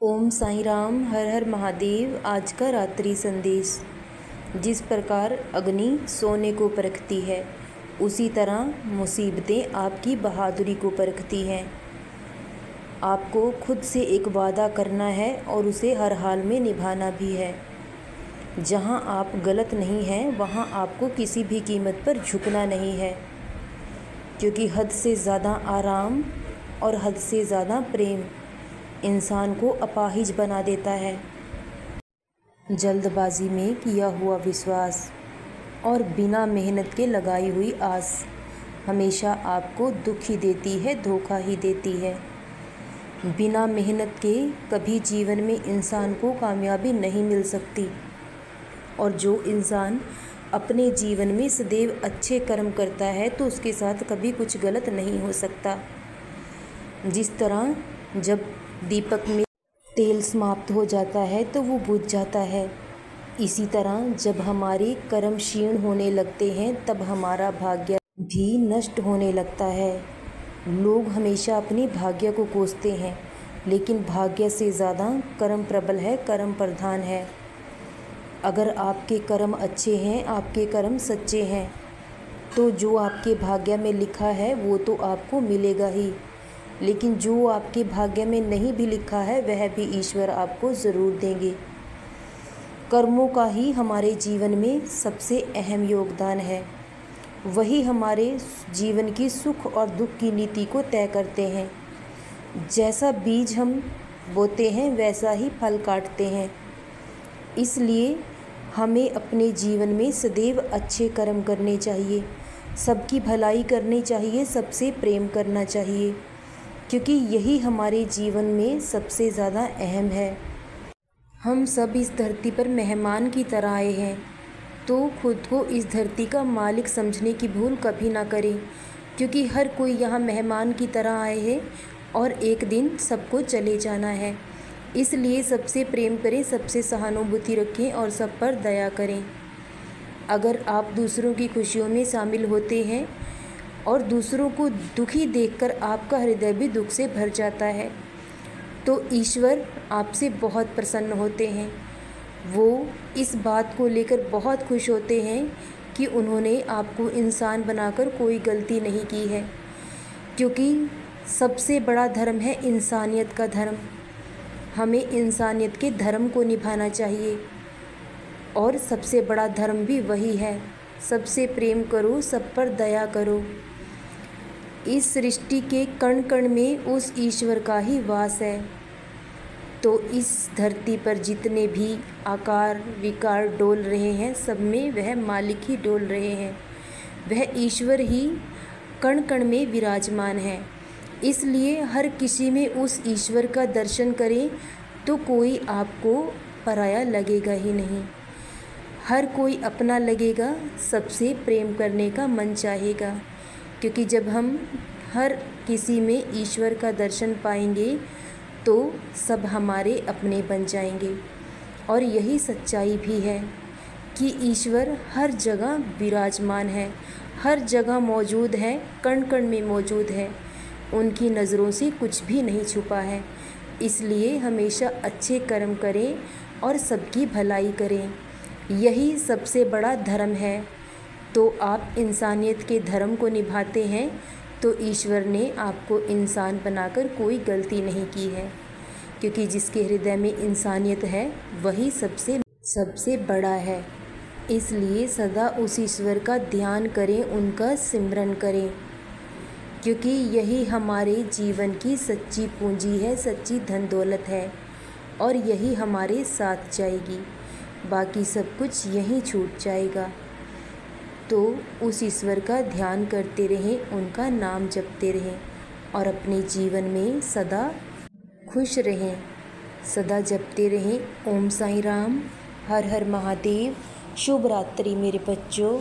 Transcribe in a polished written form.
ओम साईं राम, हर हर महादेव। आज का रात्रि संदेश। जिस प्रकार अग्नि सोने को परखती है, उसी तरह मुसीबतें आपकी बहादुरी को परखती हैं। आपको खुद से एक वादा करना है और उसे हर हाल में निभाना भी है। जहां आप गलत नहीं हैं, वहां आपको किसी भी कीमत पर झुकना नहीं है, क्योंकि हद से ज़्यादा आराम और हद से ज़्यादा प्रेम इंसान को अपाहिज बना देता है। जल्दबाजी में किया हुआ विश्वास और बिना मेहनत के लगाई हुई आस हमेशा आपको दुख ही देती है, धोखा ही देती है। बिना मेहनत के कभी जीवन में इंसान को कामयाबी नहीं मिल सकती। और जो इंसान अपने जीवन में सदैव अच्छे कर्म करता है, तो उसके साथ कभी कुछ गलत नहीं हो सकता। जिस तरह जब दीपक में तेल समाप्त हो जाता है तो वो बुझ जाता है, इसी तरह जब हमारे कर्म क्षीण होने लगते हैं, तब हमारा भाग्य भी नष्ट होने लगता है। लोग हमेशा अपने भाग्य को कोसते हैं, लेकिन भाग्य से ज़्यादा कर्म प्रबल है, कर्म प्रधान है। अगर आपके कर्म अच्छे हैं, आपके कर्म सच्चे हैं, तो जो आपके भाग्य में लिखा है वो तो आपको मिलेगा ही। लेकिन जो आपके भाग्य में नहीं भी लिखा है, वह भी ईश्वर आपको ज़रूर देंगे। कर्मों का ही हमारे जीवन में सबसे अहम योगदान है। वही हमारे जीवन की सुख और दुख की नीति को तय करते हैं। जैसा बीज हम बोते हैं, वैसा ही फल काटते हैं। इसलिए हमें अपने जीवन में सदैव अच्छे कर्म करने चाहिए, सबकी भलाई करनी चाहिए, सबसे प्रेम करना चाहिए, क्योंकि यही हमारे जीवन में सबसे ज़्यादा अहम है। हम सब इस धरती पर मेहमान की तरह आए हैं, तो खुद को इस धरती का मालिक समझने की भूल कभी ना करें, क्योंकि हर कोई यहाँ मेहमान की तरह आए हैं और एक दिन सबको चले जाना है। इसलिए सबसे प्रेम करें, सबसे सहानुभूति रखें और सब पर दया करें। अगर आप दूसरों की खुशियों में शामिल होते हैं और दूसरों को दुखी देखकर आपका हृदय भी दुख से भर जाता है, तो ईश्वर आपसे बहुत प्रसन्न होते हैं। वो इस बात को लेकर बहुत खुश होते हैं कि उन्होंने आपको इंसान बनाकर कोई गलती नहीं की है, क्योंकि सबसे बड़ा धर्म है इंसानियत का धर्म। हमें इंसानियत के धर्म को निभाना चाहिए, और सबसे बड़ा धर्म भी वही है, सबसे प्रेम करो, सब पर दया करो। इस सृष्टि के कण कण में उस ईश्वर का ही वास है। तो इस धरती पर जितने भी आकार विकार डोल रहे हैं, सब में वह मालिक ही डोल रहे हैं। वह ईश्वर ही कण कण में विराजमान है। इसलिए हर किसी में उस ईश्वर का दर्शन करें, तो कोई आपको पराया लगेगा ही नहीं। हर कोई अपना लगेगा, सबसे प्रेम करने का मन चाहेगा, क्योंकि जब हम हर किसी में ईश्वर का दर्शन पाएंगे, तो सब हमारे अपने बन जाएंगे। और यही सच्चाई भी है कि ईश्वर हर जगह विराजमान है, हर जगह मौजूद है, कण कण में मौजूद है। उनकी नज़रों से कुछ भी नहीं छुपा है। इसलिए हमेशा अच्छे कर्म करें और सबकी भलाई करें, यही सबसे बड़ा धर्म है। तो आप इंसानियत के धर्म को निभाते हैं, तो ईश्वर ने आपको इंसान बनाकर कोई गलती नहीं की है, क्योंकि जिसके हृदय में इंसानियत है, वही सबसे बड़ा है। इसलिए सदा उस ईश्वर का ध्यान करें, उनका सिमरन करें, क्योंकि यही हमारे जीवन की सच्ची पूंजी है, सच्ची धन दौलत है, और यही हमारे साथ जाएगी। बाकी सब कुछ यहीं छूट जाएगा। तो उस ईश्वर का ध्यान करते रहें, उनका नाम जपते रहें, और अपने जीवन में सदा खुश रहें, सदा जपते रहें। ओम साईं राम, हर हर महादेव। शुभ रात्रि मेरे बच्चों।